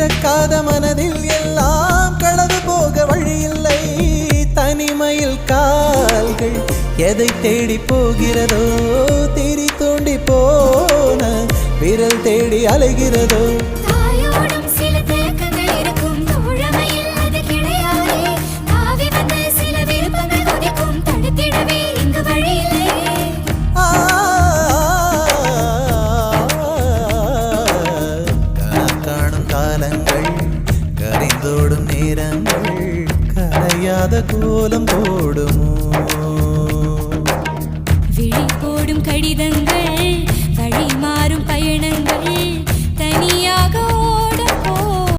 திறக்காத மனதில் எல்லாம் களவு போக வழியில்லை. தனிமையில் கால்கள் எதை தேடி போகிறதோ, திரி தோண்டி போன விரல் தேடி அலைகிறதோ. கரைந்தோடும் நேரங்கள் கரையாத கோலம் போடுமோ. விழி போடும் கடிதங்கள், வழி மாறும் பயணங்கள்,